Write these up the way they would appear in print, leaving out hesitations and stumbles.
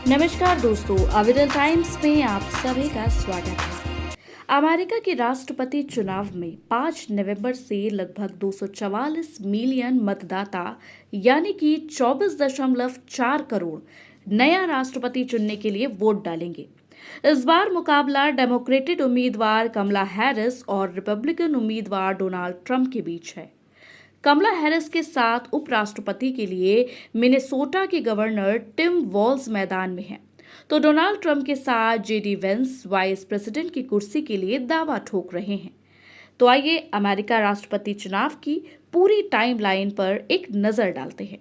नमस्कार दोस्तों, अविरल टाइम्स में आप सभी का स्वागत है। अमेरिका के राष्ट्रपति चुनाव में 5 नवंबर से लगभग 244 मिलियन मतदाता यानी कि 24.4 करोड़ नया राष्ट्रपति चुनने के लिए वोट डालेंगे। इस बार मुकाबला डेमोक्रेटिक उम्मीदवार कमला हैरिस और रिपब्लिकन उम्मीदवार डोनाल्ड ट्रंप के बीच है। कमला हैरिस के साथ उपराष्ट्रपति के लिए मिनेसोटा के गवर्नर टिम वॉल्स मैदान में हैं, तो डोनाल्ड ट्रंप के साथ जेडी वेंस वाइस प्रेसिडेंट की कुर्सी के लिए दावा ठोक रहे हैं। तो आइए अमेरिका राष्ट्रपति चुनाव की पूरी टाइमलाइन पर एक नजर डालते हैं।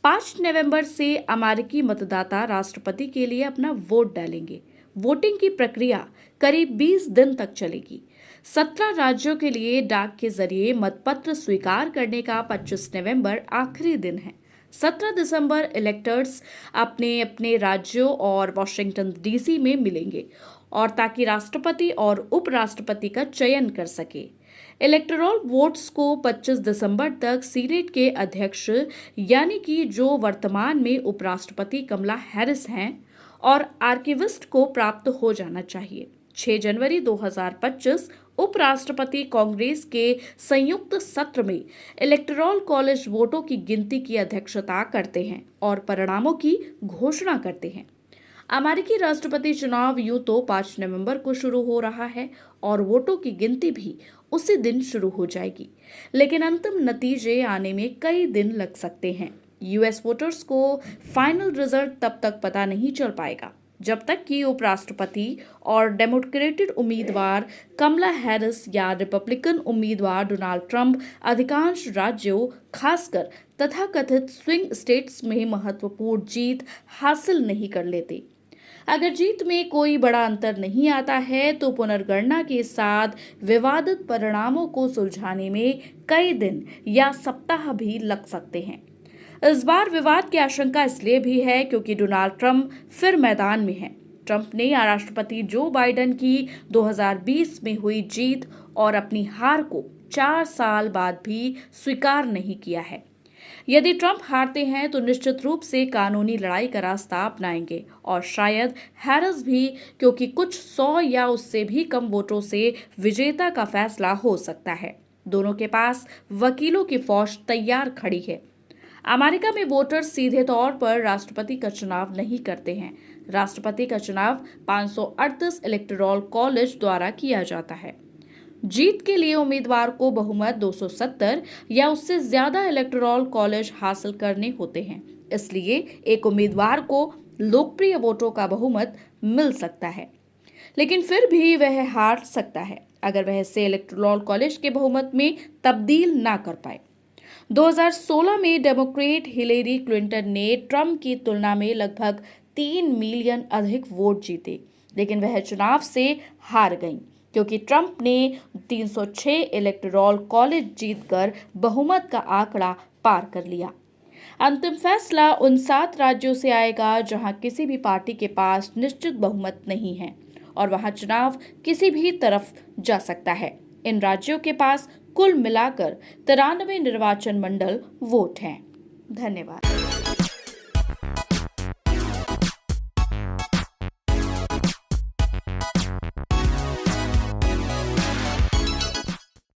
5 नवंबर से अमेरिकी मतदाता राष्ट्रपति के लिए अपना वोट डालेंगे। वोटिंग की प्रक्रिया करीब 20 दिन तक चलेगी। 17 राज्यों के लिए डाक के जरिए मतपत्र स्वीकार करने का 25 नवंबर आखिरी दिन है। 17 दिसंबर इलेक्टर्स अपने अपने राज्यों और वॉशिंगटन डीसी में मिलेंगे और ताकि राष्ट्रपति और उपराष्ट्रपति का चयन कर सके। इलेक्टोरल वोट्स को 25 दिसंबर तक सीनेट के अध्यक्ष यानी कि जो वर्तमान में उपराष्ट्रपति कमला हैरिस हैं और आर्किविस्ट को प्राप्त हो जाना चाहिए। 6 जनवरी 2025 उपराष्ट्रपति कांग्रेस के संयुक्त सत्र में इलेक्टोरल कॉलेज वोटों की गिनती की अध्यक्षता करते हैं और परिणामों की घोषणा करते हैं। अमेरिकी राष्ट्रपति चुनाव यूं तो 5 नवंबर को शुरू हो रहा है और वोटों की गिनती भी उसी दिन शुरू हो जाएगी, लेकिन अंतिम नतीजे आने में कई दिन लग सकते हैं। यूएस वोटर्स को फाइनल रिजल्ट तब तक पता नहीं चल पाएगा जब तक कि उपराष्ट्रपति और डेमोक्रेटिक उम्मीदवार कमला हैरिस या रिपब्लिकन उम्मीदवार डोनाल्ड ट्रंप अधिकांश राज्यों खासकर तथाकथित स्विंग स्टेट्स में महत्वपूर्ण जीत हासिल नहीं कर लेते। अगर जीत में कोई बड़ा अंतर नहीं आता है तो पुनर्गणना के साथ विवादित परिणामों को सुलझाने में कई दिन या सप्ताह भी लग सकते हैं। इस बार विवाद की आशंका इसलिए भी है क्योंकि डोनाल्ड ट्रंप फिर मैदान में हैं। ट्रंप ने राष्ट्रपति जो बाइडेन की 2020 में हुई जीत और अपनी हार को 4 साल बाद भी स्वीकार नहीं किया है। यदि ट्रंप हारते हैं तो निश्चित रूप से कानूनी लड़ाई का रास्ता अपनाएंगे और शायद हैरिस भी, क्योंकि कुछ 100 या उससे भी कम वोटों से विजेता का फैसला हो सकता है। दोनों के पास वकीलों की फौज तैयार खड़ी है। अमेरिका में वोटर्स सीधे तौर पर राष्ट्रपति का चुनाव नहीं करते हैं। राष्ट्रपति का चुनाव 538 इलेक्टोरल कॉलेज द्वारा किया जाता है। जीत के लिए उम्मीदवार को बहुमत 270 या उससे ज्यादा इलेक्टोरल कॉलेज हासिल करने होते हैं। इसलिए एक उम्मीदवार को लोकप्रिय वोटों का बहुमत मिल सकता है, लेकिन फिर भी वह हार सकता है अगर वह इसे इलेक्टोरल कॉलेज के बहुमत में तब्दील ना कर पाए। 2016 में डेमोक्रेट हिलेरी क्लिंटन ने ट्रंप की तुलना में लगभग 3 मिलियन अधिक वोट जीते, लेकिन वह चुनाव से हार गईं क्योंकि ट्रंप ने 306 इलेक्टोरल कॉलेज जीतकर बहुमत का आंकड़ा पार कर लिया। अंतिम फैसला उन 7 राज्यों से आएगा जहां किसी भी पार्टी के पास निश्चित बहुमत नहीं है और वहां चुनाव किसी भी तरफ जा सकता है। इन राज्यों के पास कुल मिलाकर 93 निर्वाचन मंडल वोट हैं। धन्यवाद।